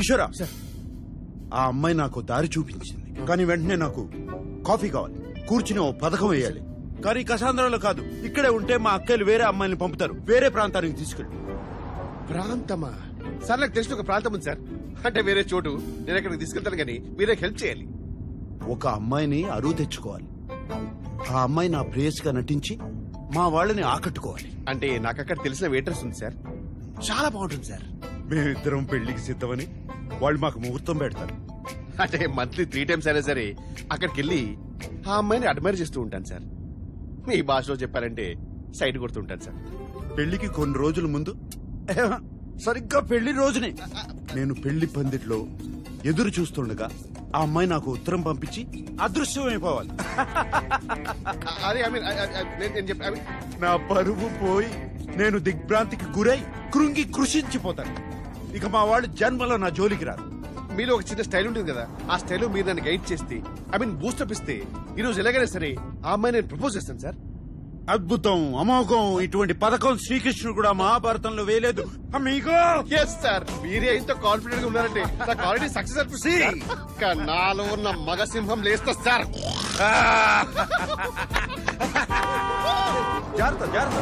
కిషోరా sir, ఆ అమ్మాయి నాకు దారి చూపించింది, కానీ వెంటనే నాకు కాఫీ కావాలి, కూర్చుని ఓ పథకం వేయాలి. కానీ కసాంధ్రంలో కాదు, ఇక్కడే ఉంటే మా అక్కలు వేరే అమ్మాయిని పంపుతారు, వేరే ప్రాంతానికి తీసుకెళ్ళి. ప్రాంతమా సార్? నాకు తెలిసిన ఒక ప్రాంతం ఉంది సార్, అంటే వేరే చోటు. నేను అక్కడికి తీసుకెళ్తాను, కానీ మీరే హెల్ప్ చేయాలి. ఒక అమ్మాయిని అరువు తెచ్చుకోవాలి. ఆ అమ్మాయి నా ప్రేయస్గా నటించి మా వాళ్ళని ఆకట్టుకోవాలి. అంటే నాకు అక్కడ తెలిసిన వెయిటర్స్ ఉంది సార్, చాలా బాగుంటుంది సార్. మేమిద్దరం పెళ్లికి సిద్ధమని వాళ్ళు మాకు ముహూర్తం పెడతారు. అంటే మంత్లీ 3 times అయినా సరే అక్కడికి వెళ్ళి ఆ అమ్మాయిని అడ్మైర్ చేస్తూ ఉంటాను సార్. మీ భాషలో చెప్పారంటే సైడ్ కొడుతూ ఉంటాను సార్. పెళ్లికి కొన్ని రోజుల ముందు, సరిగ్గా పెళ్లి రోజునే నేను పెళ్లి పందిట్లో ఎదురు చూస్తుండగా ఆ అమ్మాయి నాకు ఉత్తరం పంపించి అదృశ్యమైపోవాలి. అదే నేను చెప్పి నా పరువు పోయి నేను దిగ్భ్రాంతికి గురై కృంగి కృషించిపోతాను. ఇక మా వాళ్ళు జన్మలో నా జోలికి రారు. మీలో ఒక చిన్న స్టైల్ ఉంటుంది కదా, ఆ స్టైల్ మీరు నన్ను గైడ్ చేస్తే, బూస్టప్ ఇస్తే, ఈ రోజు ఎలాగైనా సరే ఆ అమ్మాయి నేను ప్రపోజ్ చేస్తాను సార్. అద్భుతం, అమోఘం. ఇటువంటి పథకం శ్రీకృష్ణుడు కూడా మహాభారతంలో వేయలేదు. మీకు ఎస్ సార్, మీరే ఇంత కాన్ఫిడెంట్ గా ఉన్నారంటే నాకు ఆల్రెడీ సక్సెస్ అనిపిస్తుంది. నాలో ఉన్న మగ సింహం లేస్తా సార్. జాగ్రత్త జాగ్రత్త.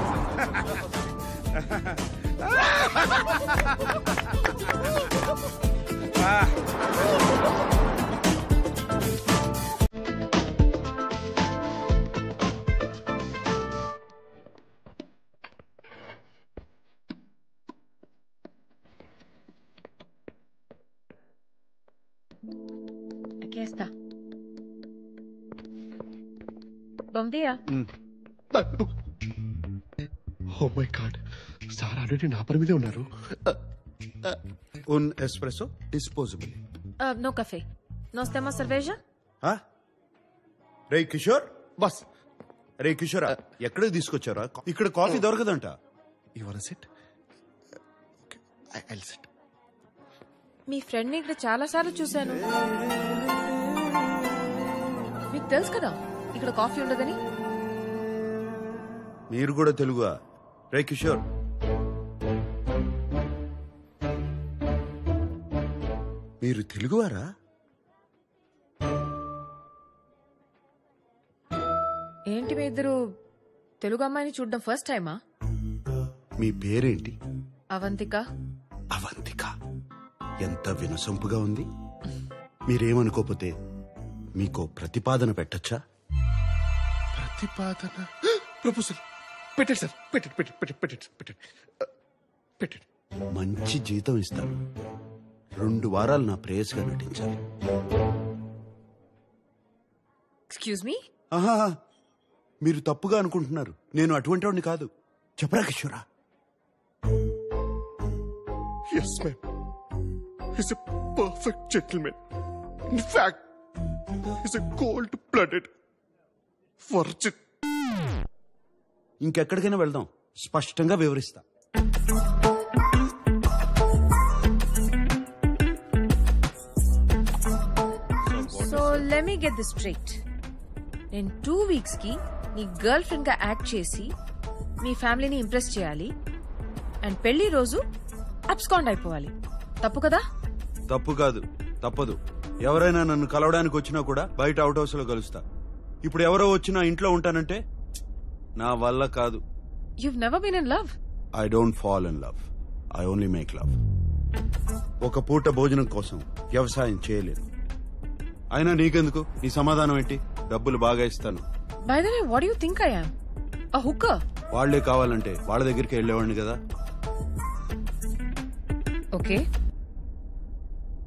Aquí está. Bom dia. Oh my God, sir already నా పని మీదే ఉన్నారు. Un espresso disposable. No café. Nós temos cerveja? రే కిషోర్, బస్ రే కిషోర్, ఎక్కడికి తీసుకొచ్చారా? ఇక్కడ కాఫీ దొరకదంట. You want sit? Okay, I'll sit. మీ ఫ్రెండ్ ని ఇక్కడ చాలా సార్లు చూశాను. మీకు తెలుసు కదా ఇక్కడ కాఫీ ఉండదని. మీరు కూడా తెలుగువా? రే కిషోర్, మీరు తెలుగువారా? ఏంటి మీ ఇద్దరు తెలుగు అమ్మాయిని చూడడం ఫస్ట్ టైమా? మీ పేరేంటి? అవంతిక. అవంతిక, ఎంత వినసొంపుగా ఉంది. మీరేమనుకోపోతే మీకో ప్రతిపాదన పెట్టచ్చా? ప్రతిపాదన? ప్రపోజల్ పెట్టండి సార్, పెట్టండి. మంచి జీతం ఇస్తాను. 2 వారాలు నా ప్రేయస్గా నటించాలి. Excuse me? ఆహా, మీరు తప్పుగా అనుకుంటున్నారు. నేను అటువంటి వాడిని కాదు. చెప్పరా కిషోరా? Yes ma'am, he's a perfect gentlemen. In fact he's a cold blooded virgin. ఇంకెక్కడికైనా వెళ్దాం, స్పష్టంగా వివరిస్తా. So let me get this straight. నేను 2 weeks కి నీ గర్ల్ ఫ్రెండ్ గా యాక్ట్ చేసి మీ ఫ్యామిలీని ఇంప్రెస్ చేయాలి అండ్ పెళ్లి రోజు అబ్స్కాండ్ అయిపోవాలి. తప్పు కదా? తప్పు కాదు, తప్పదు. ఎవరైనా నన్ను కలవడానికి వచ్చినా కూడా బయట అవుట్ హౌస్ లో కలుస్తా. ఇప్పుడు ఎవరో వచ్చినా ఇంట్లో ఉంటానంటే నా వల్ల కాదు. You've never been in love? I don't fall in love. I only make love. ఒక పూట భోజనం కోసం వ్యవసాయం చేయలేను. అయినా నీకెందుకు? నీ సమాధానం ఏంటి? డబ్బులు బాగా ఇస్తాను. By the way, what do you think I am? A hooker? వాళ్లే కావాలంటే వాళ్ళ దగ్గరికి వెళ్ళేవాడిని కదా. ఓకే,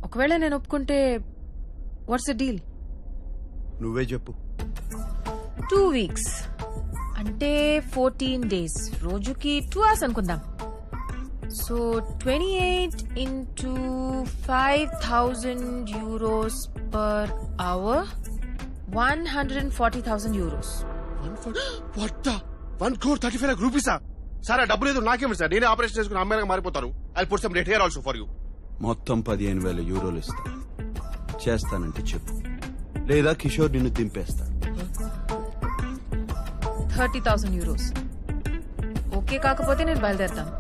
ఒకవేళ నేను ఒప్పుకుంటే వాట్స్ ద డీల్? నువ్వే చెప్పు. 2 weeks అంటే 14 days. రోజుకి 2 hours అనుకుందాం. So 28 into 5,000 euros per hour, 140,000 euros. What the? 1,35 lakh rupees? Sir ఆ డబ్బు లేదు, నాకేమి సార్? నేనే ఆపరేషన్ చేసుకుని అమ్మాయిగా మారిపోతాను. I put some red hair also for you. మొత్తం 15,000 యూరోలు ఇస్తా. చేస్తానంటే చెప్పు, లేదా కిషోర్ నిన్ను దింపేస్తా. 30,000 euros. ఓకే కాకపోతే నేను బయలుదేరతాను.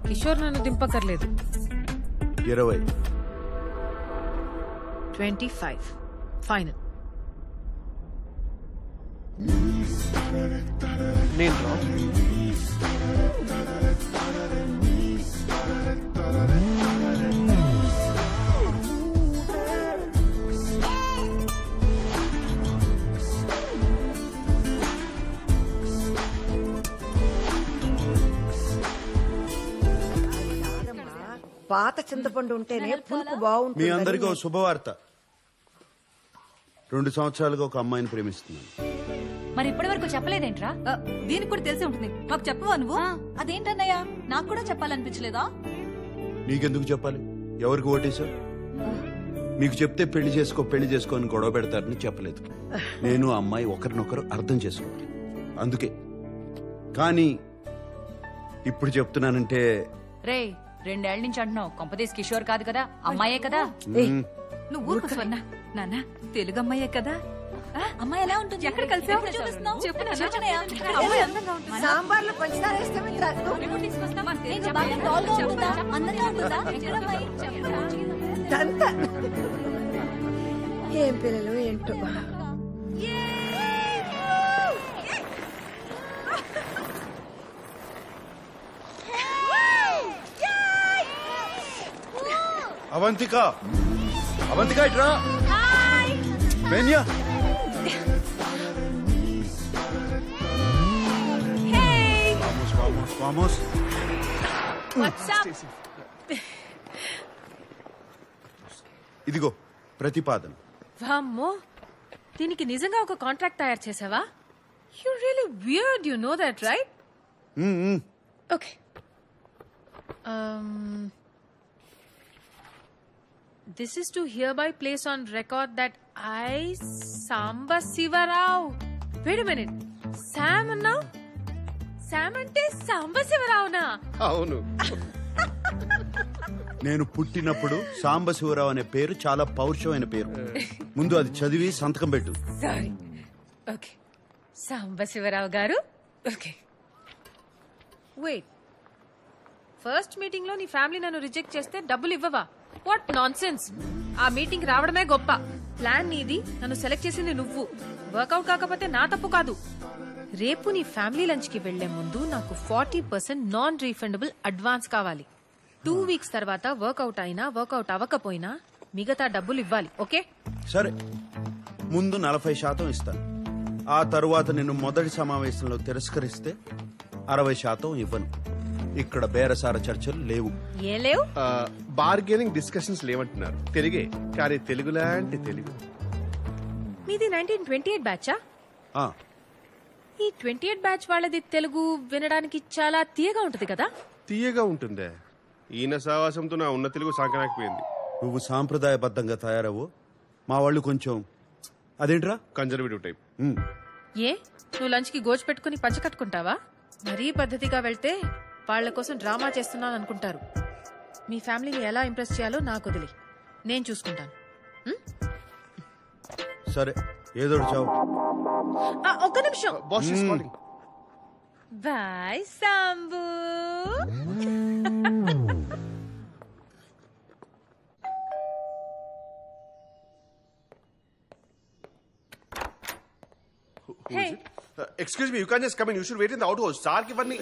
కిషోర్ నన్ను దింపకర్లేదు. 20. 25 ఫైనల్. నేను రా. పాత చింతపండు ఉంటేనే పులుపు మీ బాగుంటుంది. అందరికీ ఓ శుభవార్త. 2 సంవత్సరాలుగా ఒక అమ్మాయిని ప్రేమిస్తున్నాను. మరి ఇప్పటి వరకు చెప్పలేదేంట్రా? దీనికి కూడా తెలిసి ఉంటుంది. మాకు చెప్పవా నువ్వు? అదేంటన్నయ్య, నాకు కూడా చెప్పాలనిపించలేదా? నీకెందుకు చెప్పాలి? ఎవరికి ఓటేశావు? మీకు చెప్తే పెళ్లి చేసుకో అని గొడవ పెడతారని చెప్పలేదు. నేను ఆ అమ్మాయి ఒకరినొకరు అర్థం చేసుకోవాలి, అందుకే. కానీ ఇప్పుడు చెప్తున్నానంటే రే, 2 ఏళ్ల నుంచి అంటున్నావు. కొంపదీస్ కిషోర్ కాదు కదా, అమ్మాయే కదా? నువ్వు ఊరుకో స్వర్ణ. నాన్న తెలుగు అమ్మాయే కదా. అమ్మాయి ఎలా ఉంటుంది? ఎక్కడ కలిసావు? చూపిస్తున్నావు? చెప్పు నాన్న. చెప్పనయ్య. అమ్మాయి అందంగా ఉంటుంది. సాంబార్లో పంచదార వేస్తే ఎప్పుడు తీసుకొస్తావా? ఏంటి, బాగా టాల్గా ఉంటుందా? అందంగా ఉంటుందా? ఎక్కడ అమ్మాయి? అంతా ఏం పిల్లలు ఏంటో. అవంతిక, అవంతిక ఇట్రా. బెన్యా, వామోస్. ఇదిగో ప్రతిపాదన. వామ్మో, దీనికి నిజంగా ఒక కాంట్రాక్ట్ తయారు చేసావా? You really weird, you know that right? Okay. This is to hereby place on record that I, Samba Sivarao. Wait a minute. Sam now? Sam ante Samba Sivarao na? అవును. నేను పుట్టినప్పుడు సాంబశివరావు అనే పేరు చాలా పౌరుషమైన పేరు. ముందు అది చదివి సంతకం పెట్టు. Sorry. Okay. Samba Sivarao garu. Okay. Wait. First meeting లో నీ ఫ్యామిలీ నన్ను రిజెక్ట్ చేస్తే డబ్బులు ఇవ్వవా? What nonsense. ఆ మీటింగ్ రావడమే గొప్ప. ప్లాన్ నీది, నన్ను సెలెక్ట్ చేసింది నువ్వు. వర్కౌట్ కాకపోతే నా తప్పు కాదు. రేపు నీ ఫ్యామిలీ లంచ్ కి వెళ్లే ముందు నాకు 40% నాన్ రీఫండబుల్ అడ్వాన్స్ కావాలి. 2 వీక్స్ తర్వాత వర్కౌట్ అయినా వర్కౌట్ అవ్వకపోయినా మిగతా డబ్బులు ఇవ్వాలి. ఓకే? సరే, ముందు 40% ఇస్తాను. ఆ తరువాత నిన్ను మొదటి సమావేశంలో తిరస్కరిస్తే 60% ఇవ్వను. ఇక్కడ బేరసార చర్చలు లేవు. ఏం లేవు? బార్గెనింగ్ డిస్కషన్స్ లేవంటున్నారు. తెలుగే, కానీ తెలుగు లాంటి తెలుగు. మీది 1928 బ్యాచా? ఆ, ఈ 28 బ్యాచ్ వాళ్ళది తెలుగు వినడానికి చాలా తీయగా ఉంటది కదా? తీయగా ఉంటుందే. ఈయన సావాసంతో నా ఉన్న తెలుగు సాగనాకపోయింది. నువ్వు సాంప్రదాయబద్ధంగా తయారవు, మా వాళ్ళు కొంచెం అదేంట్రా కన్జర్వేటివ్ టైప్. ఏ, నువ్వు లంచ్ కి గోజు పెట్టుకుని పంచ కట్టుకుంటావా? మరీ పద్ధతిగా వెళ్తే వాళ్ల కోసం డ్రామా చేస్తున్నాను అనుకుంటారు. మీ ఫ్యామిలీని ఎలా ఇంప్రెస్ చేయాలో నాకు వదిలి, నేను చూసుకుంటాను. సరే, ఏదో చావు. ఒక్క నిమిషం. Boss is calling. Bye Sambu. Hey. Excuse me, you can't just come in. You should wait in the outhouse. Sir ki vanni.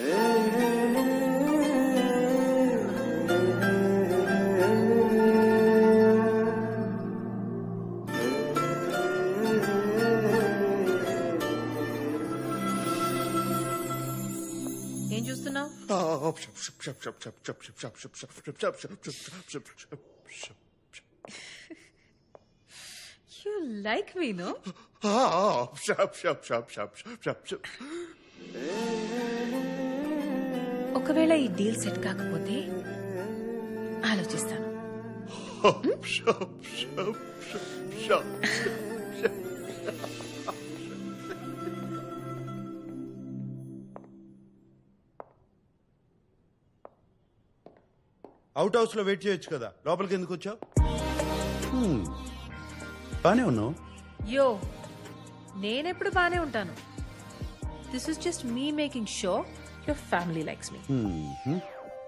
ఏం చూస్తున్నావు? You like me, no? ఒకవేళ ఈ డీల్ సెట్ కాకపోతే ఆలోచిస్తాను. అవుట్ హౌస్ లో వెయిట్ చేయొచ్చు కదా, లోపలికి ఎందుకు వచ్చావు? బానే ఉన్నావు. యో, నేనెప్పుడు బానే ఉంటాను. This is just me making show your family likes me.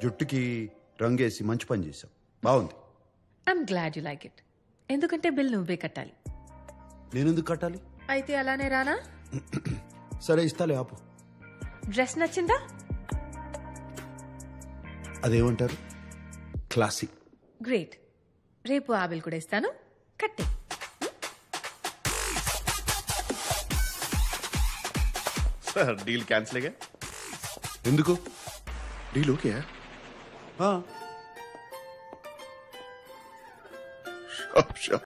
జుట్టుకి రంగేసి మంచి పని చేశావు, బాగుంది. I'm glad you like it. ఎందుకంటే బిల్ నువ్వే కట్టాలి. నేనెందుకు కట్టాలి? అయితే అలానే రానా? సరే ఇస్తాలే, ఆపు. డ్రెస్ నచ్చిందా? అదేమంటారు, క్లాసిక్. గ్రేట్. రేపు ఆ బిల్ కూడా ఇస్తాను, కట్టే. Sir deal cancel. ఎందుకు? Deal okay. ఆ, షూర్